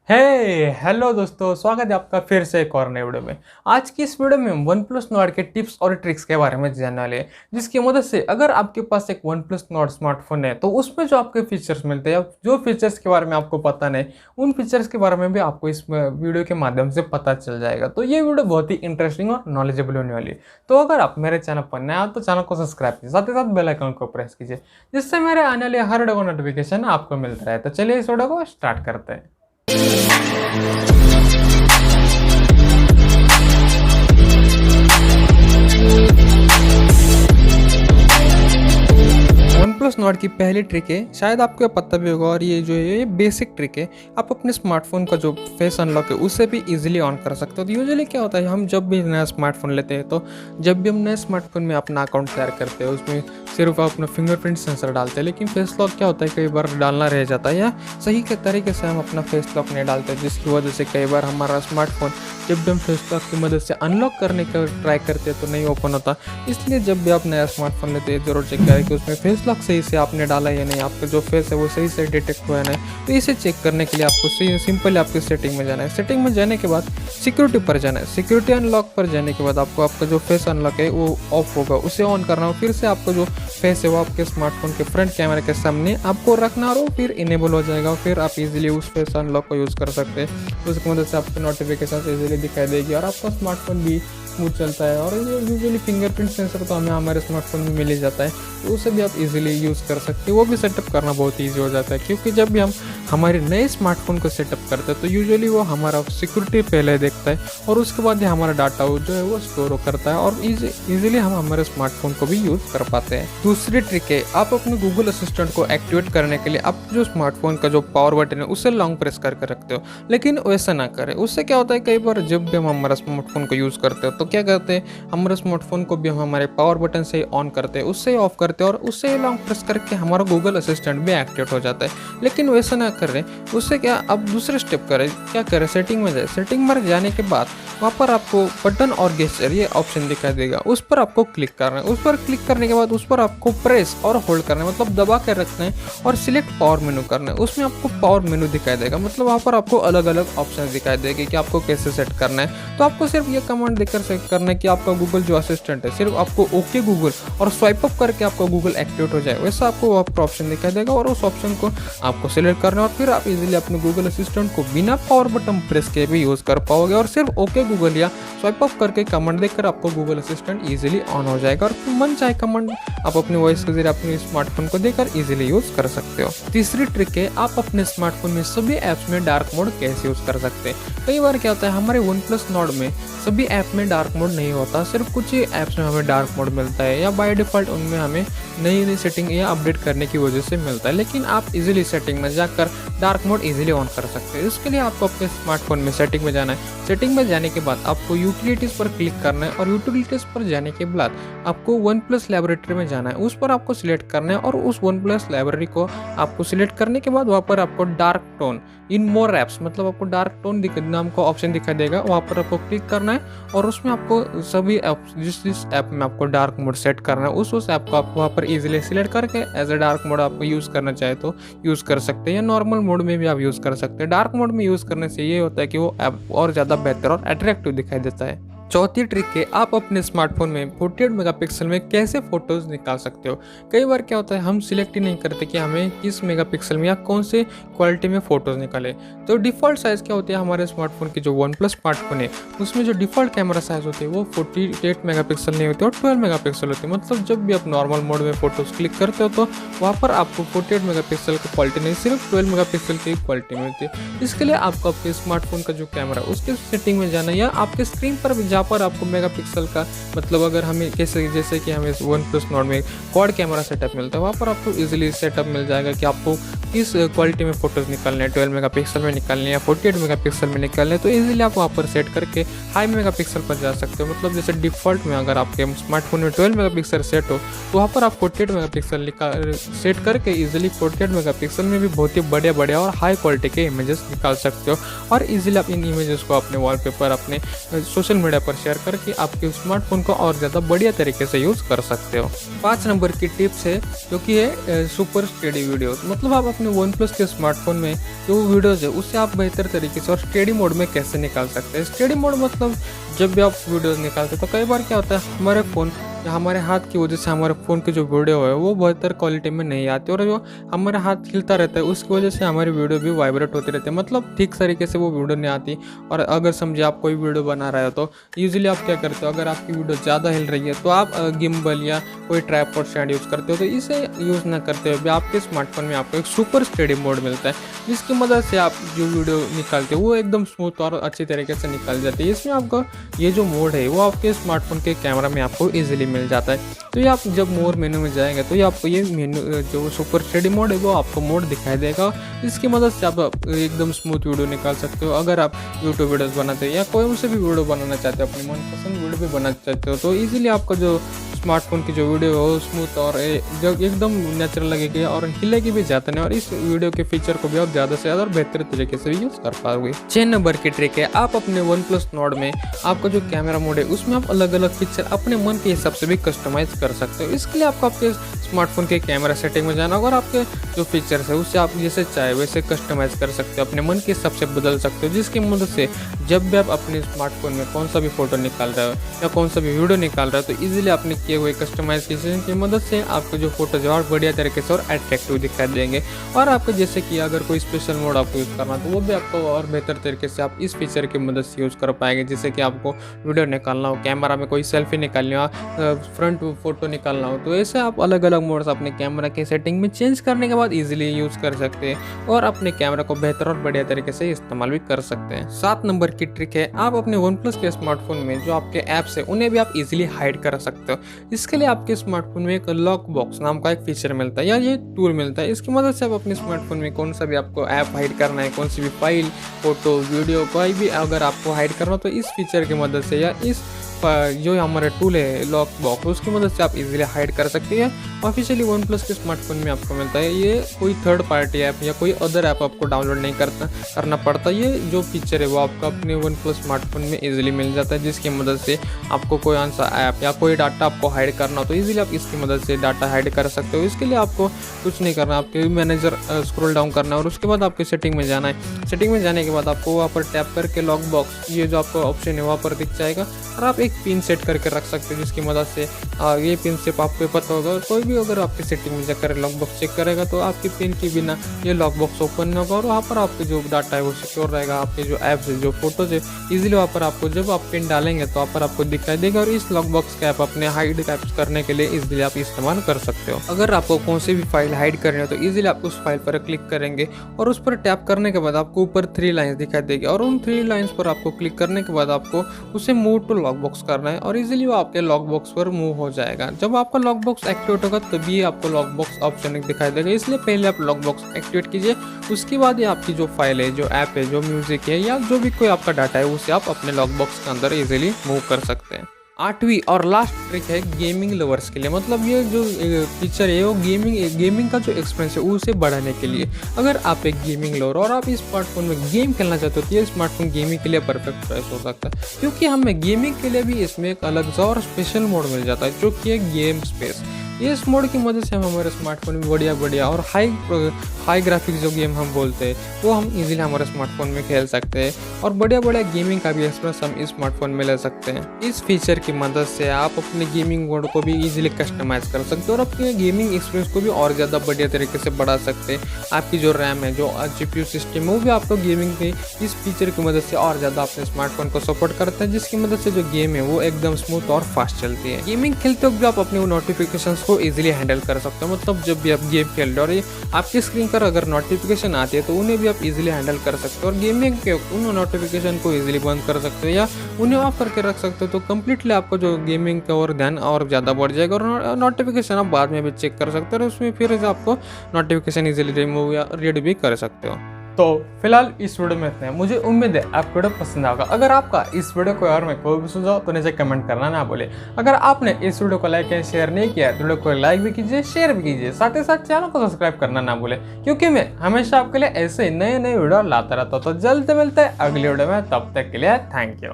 हे hello दोस्तों, स्वागत है आपका फिर से एक और नए वीडियो में। आज की इस वीडियो में हम वन प्लस नॉर्ड के टिप्स और ट्रिक्स के बारे में जानने वाले हैं, जिसकी मदद से अगर आपके पास एक वन प्लस नॉर्ड स्मार्टफोन है तो उसमें जो आपके फीचर्स मिलते हैं, जो फीचर्स के बारे में आपको पता नहीं, उन फीचर्स के बारे में भी आपको इस वीडियो के माध्यम से पता चल जाएगा। तो ये वीडियो बहुत ही इंटरेस्टिंग और नॉलेजेबल होने वाली है। तो अगर आप मेरे चैनल पर नए हो तो चैनल को सब्सक्राइब कीजिए, साथ ही साथ बेल आइकन को प्रेस कीजिए, जिससे मेरे आने वाले हर वीडियो का नोटिफिकेशन आपको मिलता रहे। तो चलिए इस वीडियो को स्टार्ट करते हैं। वन प्लस नॉर्ड की पहली ट्रिक है, शायद आपको पता भी होगा, और ये जो है ये बेसिक ट्रिक है। आप अपने स्मार्टफोन का जो फेस अनलॉक है उसे भी इजीली ऑन कर सकते हो। तो यूजुअली क्या होता है, हम जब भी नया स्मार्टफोन लेते हैं तो जब भी हम नए स्मार्टफोन में अपना अकाउंट शेयर करते हैं उसमें सिर्फ आप अपना फिंगरप्रिंट सेंसर डालते हैं, लेकिन फेस लॉक क्या होता है कई बार डालना रह जाता है, या सही के तरीके से हम अपना फेस लॉक नहीं डालते, जिसकी वजह से कई बार हमारा स्मार्टफोन जब भी हम फेस लॉक की मदद से अनलॉक करने का ट्राई करते हैं तो नहीं ओपन होता। इसलिए जब भी आप नया स्मार्टफोन लेते हैं जरूर चेक करें कि उसमें फेस लॉक सही से आपने डाला या नहीं, आपका जो फेस है वो सही से डिटेक्ट हुआ है नहीं। तो इसे चेक करने के लिए आपको सिंपल आपकी सेटिंग में जाना है। सेटिंग में जाने के बाद सिक्योरिटी पर जाना है। सिक्योरिटी अनलॉक पर जाने के बाद आपको आपका जो फेस अनलॉक है वो ऑफ होगा, उसे ऑन करना हो। फिर से आपका जो फेस है वो आपके स्मार्टफोन के फ्रंट कैमरे के सामने आपको रखना और फिर इनेबल हो जाएगा। फिर आप इजीली उस फेस अनलॉक को यूज़ कर सकते हैं। उसकी मदद से आपको नोटिफिकेशन इजीली दिखाई देगी और आपका स्मार्टफोन भी स्मूथ चलता है। और यूजुअली फिंगरप्रिंट सेंसर तो हमें हमारे स्मार्टफोन में मिल ही जाता है, तो उसे भी आप इजीली यूज़ कर सकते हैं। वो भी सेटअप करना बहुत ईजी हो जाता है, क्योंकि जब भी हम हमारे नए स्मार्टफोन को सेटअप करते हैं तो यूजुअली वो हमारा सिक्योरिटी पहले देखता है और उसके बाद ही हमारा डाटा जो है वो स्टोर करता है और इजीली हम हमारे स्मार्टफोन को भी यूज़ कर पाते हैं। दूसरी ट्रिक है, आप अपने गूगल असिस्टेंट को एक्टिवेट करने के लिए आप जो स्मार्टफोन का जो पावर बटन है उसे लॉन्ग प्रेस करके रखते हो, लेकिन वैसा ना करें। उससे क्या होता है, कई बार जब भी हम हमारा स्मार्टफोन को यूज़ करते हो तो क्या करते हैं, हमारे स्मार्टफोन को भी हम हमारे पावर बटन से ऑन करते हैं, उससे ऑफ करते हैं और उससे लॉन्ग प्रेस करके हमारा गूगल असिस्टेंट भी एक्टिवेट हो जाता है। लेकिन वैसा ना कर रहे, उससे क्या अब दूसरे स्टेप करें, क्या करें, सेटिंग में जाए। सेटिंग में जाने के बाद वहाँ पर आपको बटन और गेस्चर ये ऑप्शन दिखाई देगा, उस पर आपको क्लिक करना है। उस पर क्लिक करने के बाद उस पर आपको प्रेस और होल्ड करना है, मतलब दबा कर रखना है और सिलेक्ट पावर मेनू करना है। उसमें आपको पावर मेनू दिखाई देगा, मतलब वहाँ पर आपको अलग अलग ऑप्शन दिखाई देंगे कि आपको कैसे सेट करना है। तो आपको सिर्फ ये कमांड देकर सेट करना है कि आपका गूगल जो असिस्टेंट है सिर्फ आपको ओके गूगल और स्वाइप अप करके आपका गूगल एक्टिवेट हो जाए, वैसा आपको वहाँ पर ऑप्शन दिखाई देगा और उस ऑप्शन को आपको सिलेक्ट करना है। और फिर आप इजीली अपने गूगल असिस्टेंट को बिना पावर बटन प्रेस के भी यूज़ कर पाओगे और सिर्फ ओके गूगल या स्वाइप अप करके कमांड देकर आपको गूगल असिस्टेंट इजीली ऑन हो जाएगा और मन चाहे कमांड आप अपने वॉइस के जरिए अपने स्मार्टफोन को देकर इजीली यूज कर सकते हो। तीसरी ट्रिक है, आप अपने स्मार्टफोन में सभी ऐप्स में डार्क मोड कैसे यूज कर सकते हैं। कई बार क्या होता है, हमारे वन प्लस नॉर्ड में सभी ऐप में डार्क मोड नहीं होता, सिर्फ कुछ ही ऐप्स में हमें डार्क मोड मिलता है या बाय डिफॉल्ट उनमें हमें नई नई सेटिंग या अपडेट करने की वजह से मिलता है। लेकिन आप इजीली सेटिंग में जाकर डार्क मोड इजीली ऑन कर सकते हैं। इसके लिए आपको अपने स्मार्टफोन में सेटिंग में जाना है। सेटिंग में जाने के बाद आपको यूटिलिटीज़ पर क्लिक करना है और यूटिलिटीज़ पर जाने के बाद आपको वन प्लस लाइब्रेरी में जाना है, उस पर आपको सिलेक्ट करना है और उस वन प्लस लाइब्रेरी को आपको सिलेक्ट करने के बाद वहाँ पर आपको dark tone in more apps, मतलब आपको डार्क टोन नाम का ऑप्शन दिखाई देगा, वहाँ पर आपको क्लिक करना है और उसमें आपको सभी ऐप जिस ऐप में आपको डार्क मोड सेट करना है उस ऐप को आप वहाँ पर इजीली सिलेक्ट करके एज ए डार्क मोड आपको यूज़ करना चाहे तो यूज़ कर सकते हैं, या नॉर्मल मोड में भी आप यूज़ कर सकते हैं। डार्क मोड में यूज़ करने से ये होता है कि वो ऐप और ज़्यादा बेहतर और अट्रैक्टिव दिखाई देता है। चौथी ट्रिक है, आप अपने स्मार्टफोन में 48 मेगापिक्सल में कैसे फोटोज निकाल सकते हो। कई बार क्या होता है, हम सिलेक्ट ही नहीं करते कि हमें किस मेगापिक्सल में या कौन से क्वालिटी में फोटोज निकाले। तो डिफ़ॉल्ट साइज़ क्या होती है, हमारे स्मार्टफोन की जो वन प्लस स्मार्टफोन है उसमें जो डिफ़ॉल्ट कैमरा साइज़ होती है वो 48 मेगापिक्सल नहीं होती और 12 मेगापिक्सल होती है। मतलब जब भी आप नॉर्मल मोड में फोटोज़ क्लिक करते हो तो वहाँ पर आपको 48 मेगापिक्सल की क्वालिटी नहीं, सिर्फ 12 मेगापिक्सल की क्वालिटी मिलती है। इसके लिए आपको आपके स्मार्टफोन का जो कैमरा है उसके सेटिंग में जाना, या आपके स्क्रीन पर भी पर आपको मेगापिक्सल का मतलब अगर हमें कैसे जैसे कि हमें वन प्लस नॉर्ड में क्वाड कैमरा सेटअप मिलता है, वहाँ पर आपको इजीली सेटअप मिल जाएगा कि आपको किस क्वालिटी में फोटोज़ निकालने हैं, 12 मेगापिक्सल में निकालने या 48 मेगापिक्सल में निकालने। तो इजीली आप वहाँ पर सेट करके हाई मेगापिक्सल पर जा सकते हो। मतलब जैसे डिफ़ॉल्ट में अगर आपके स्मार्टफोन में 12 मेगापिक्सल सेट हो तो वहाँ पर आप 48 मेगापिक्सल सेट करके इजीली 48 मेगापिक्सल में भी बहुत ही बड़े बड़े और हाई क्वालिटी के इमेजेस निकाल सकते हो और इजीली आप इन इमेजेस को अपने वॉलपेपर, अपने सोशल मीडिया पर पर शेयर करके आपके स्मार्टफोन को और ज़्यादा बढ़िया तरीके से यूज़ कर सकते हो। 5 नंबर की टिप्स है जो कि है सुपर स्टेडी वीडियोस। मतलब आप अपने वन प्लस के स्मार्टफोन में जो वीडियोज़ है उससे आप बेहतर तरीके से और स्टेडी मोड में कैसे निकाल सकते हैं। स्टेडी मोड मतलब जब भी आप वीडियोज़ निकालते हैं तो कई बार क्या होता है हमारे फ़ोन या हमारे हाथ की वजह से हमारे फ़ोन की जो वीडियो है वो बेहतर क्वालिटी में नहीं आती और जो हमारा हाथ हिलता रहता है उसकी वजह से हमारी वीडियो भी वाइब्रेट होती रहती है, मतलब ठीक तरीके से वो वीडियो नहीं आती। और अगर समझे आप कोई वीडियो बना रहे हो तो यूजुअली आप क्या करते हो, अगर आपकी वीडियो ज़्यादा हिल रही है तो आप गिम्बल या कोई ट्राइपॉड स्टैंड यूज़ करते हो। तो इसे यूज़ ना करते हुए भी आपके स्मार्टफोन में आपको एक सुपर स्टेडी मोड मिलता है जिसकी मदद से आप जो वीडियो निकालते हो वो एकदम स्मूथ और अच्छी तरीके से निकल जाती है। इसमें आपका ये जो मोड है वो आपके स्मार्टफोन के कैमरा में आपको ईजिली मिल जाता है। तो ये आप जब मोर मेनू में जाएंगे तो ये आपको ये मेनू जो सुपर स्टेडी मोड है वो आपको मोड दिखाई देगा। इसकी मदद से आप एकदम स्मूथ वीडियो निकाल सकते हो। अगर आप यूट्यूब वीडियोस बनाते हो या कोई से भी वीडियो बनाना चाहते हो, अपनी मनपसंद वीडियो भी बनाना चाहते हो, तो इजीली आपका जो स्मार्टफोन की जो वीडियो हो स्मूथ और एकदम नेचुरल लगेगी और हिलेगी भी ज़्यादा नहीं, और इस वीडियो के फीचर को भी आप ज़्यादा से ज़्यादा और बेहतर तरीके से यूज़ कर पाओगे। 6 नंबर की ट्रिक है, आप अपने वन प्लस नॉर्ड में आपका जो कैमरा मोड है उसमें आप अलग अलग फीचर अपने मन के हिसाब से भी कस्टमाइज कर सकते हो। इसके लिए आपको आपके स्मार्टफोन के कैमरा सेटिंग में जाना होगा और आपके जो फीचर्स है उससे आप जैसे चाहे वैसे कस्टमाइज कर सकते हो, अपने मन के हिसाब से बदल सकते हो, जिसकी मदद से जब भी आप अपने स्मार्टफोन में कौन सा भी फोटो निकाल रहे हो या कौन सा भी वीडियो निकाल रहे हो तो इजीली आपने किए हुए कस्टमाइजेशन की मदद से आपको जो फोटो जो और बढ़िया तरीके से और अट्रैक्टिव दिखाई देंगे। और आपको जैसे कि अगर कोई स्पेशल मोड आपको यूज़ करना तो वो भी आपको और बेहतर तरीके से आप इस फीचर की मदद से यूज़ कर पाएंगे। जैसे कि आपको वीडियो निकालना हो, कैमरा में कोई सेल्फी निकालनी हो, फ्रंट फोटो निकालना हो, तो ऐसे आप अलग अलग मोड्स अपने कैमरा के सेटिंग में चेंज करने के बाद इजीली यूज़ कर सकते हैं और अपने कैमरा को बेहतर और बढ़िया तरीके से इस्तेमाल भी कर सकते हैं। 7 नंबर की ट्रिक है, आप अपने वन प्लस के स्मार्टफोन में जो आपके ऐप्स है उन्हें भी आप इजीली हाइड कर सकते हो। इसके लिए आपके स्मार्टफोन में एक लॉक बॉक्स नाम का एक फीचर मिलता है या ये टूल मिलता है। इसकी मदद से आप अपने स्मार्टफोन में कौन सा भी आपको ऐप हाइड करना है, कौन सी भी फाइल, फोटो, वीडियो कोई भी अगर आपको हाइड करना हो तो इस फीचर की मदद से या इस जो हमारा टूल है लॉक बॉक्स उसकी मदद से आप इजीली हाइड कर सकते हैं। ऑफिशियली वन प्लस के स्मार्टफोन में आपको मिलता है, ये कोई थर्ड पार्टी ऐप या कोई अदर ऐप आपको डाउनलोड नहीं करना पड़ता। ये जो फीचर है वो आपको अपने वन प्लस स्मार्टफोन में इजीली मिल जाता है, जिसकी मदद से आपको कोई सा ऐप या कोई डाटा आपको हाइड करना हो तो इजीली आप इसकी मदद से डाटा हाइड कर सकते हो। इसके लिए आपको कुछ नहीं करना, आपके मैनेजर स्क्रॉल डाउन करना है और उसके बाद आपके सेटिंग में जाना है। सेटिंग में जाने के बाद आपको वहाँ पर टैप करके लॉक बॉक्स ये जो आपका ऑप्शन है वहाँ पर दिख जाएगा और आप एक पिन सेट करके रख सकते हो, जिसकी मदद से ये पिन से आपको पता होगा। और कोई भी अगर आपकी सेटिंग में जाकर लॉक बॉक्स चेक करेगा तो आपकी पिन के बिना ये लॉक बॉक्स ओपन नहीं होगा और वहाँ पर आपके जो डाटा है वो सिक्योर रहेगा। आपके जो ऐप्स है, जो फोटोज है, इजीली वहाँ पर आपको जब आप पिन डालेंगे तो वहाँ पर आपको दिखाई देगा और इस लॉक बॉक्स का ऐप अपने हाइड ऐप्स करने के लिए इजीली आप इस्तेमाल कर सकते हो। अगर आपको कौन सी भी फाइल हाइड करनी हो तो इजीली आप उस फाइल पर क्लिक करेंगे और उस पर टैप करने के बाद आपको ऊपर 3 लाइन्स दिखाई देगी और उन 3 लाइन्स पर आपको क्लिक करने के बाद आपको उसे मूव टू लॉक बॉक्स करना है और इजीली वो आपके लॉक बॉक्स पर मूव हो जाएगा। जब आपका लॉक बॉक्स एक्टिवेट होगा तभी आपको लॉक बॉक्स ऑप्शन दिखाई देगा, इसलिए पहले आप लॉक बॉक्स एक्टिवेट कीजिए, उसके बाद ये आपकी जो फाइल है, जो ऐप है, जो म्यूजिक है या जो भी कोई आपका डाटा है उसे आप अपने लॉक बॉक्स के अंदर इजीली मूव कर सकते हैं। 8वीं और लास्ट ट्रिक है गेमिंग लवर्स के लिए, मतलब ये जो फीचर है वो गेमिंग का जो एक्सपीरियंस है उसे बढ़ाने के लिए। अगर आप एक गेमिंग लवर और आप इस स्मार्टफोन में गेम खेलना चाहते हो तो ये स्मार्टफोन गेमिंग के लिए परफेक्ट चॉइस हो सकता है, क्योंकि हमें गेमिंग के लिए भी इसमें एक अलग सा और स्पेशल मोड मिल जाता है जो कि है गेम स्पेस। इस मोड की मदद से हम हमारे स्मार्टफोन में बढ़िया और हाई ग्राफिक्स जो गेम हम बोलते हैं वो हम इजीली हमारे स्मार्टफोन में खेल सकते हैं और बढ़िया गेमिंग का भी एक्सपीरियंस हम इस स्मार्टफोन में ले सकते हैं। इस फीचर की मदद से आप अपने गेमिंग मोड को भी इजीली कस्टमाइज कर सकते हो और अपने गेमिंग एक्सपीरियंस को भी और ज़्यादा बढ़िया तरीके से बढ़ा सकते हैं। आपकी जो रैम है, जो जीपीयू सिस्टम है, वो भी आपको गेमिंग के इस फीचर की मदद से और ज़्यादा अपने स्मार्टफोन को सपोर्ट करता है, जिसकी मदद से जो गेम है वो एकदम स्मूथ और फास्ट चलती है। गेमिंग खेलते वक्त भी आप अपने नोटिफिकेशन को इजीली हैंडल कर सकते हो, मतलब जब भी आप गेम खेल रहे हो और आपकी स्क्रीन पर अगर नोटिफिकेशन आती है तो उन्हें भी आप इजीली हैंडल कर सकते हो और गेमिंग के उन नोटिफिकेशन को इजीली बंद कर सकते हो या उन्हें ऑफ करके रख सकते हो। तो कम्प्लीटली आपको जो गेमिंग का और ध्यान और ज़्यादा बढ़ जाएगा और नोटिफिकेशन आप बाद में भी चेक कर सकते हो और उसमें फिर आपको नोटिफिकेशन इजीली रिमूव या रीड भी कर सकते हो। तो फिलहाल इस वीडियो में इतना है। मुझे उम्मीद है आपको वीडियो पसंद आएगा। अगर आपका इस वीडियो को और में कोई भी सुझाव तो नीचे कमेंट करना ना भूले। अगर आपने इस वीडियो को लाइक या शेयर नहीं किया तो वीडियो को लाइक भी कीजिए, शेयर भी कीजिए, साथ ही साथ चैनल को सब्सक्राइब करना ना भूले, क्योंकि मैं हमेशा आपके लिए ऐसे नए वीडियो लाता रहता हूँ। तो जल्द मिलते हैं अगली वीडियो में, तब तक के लिए थैंक यू।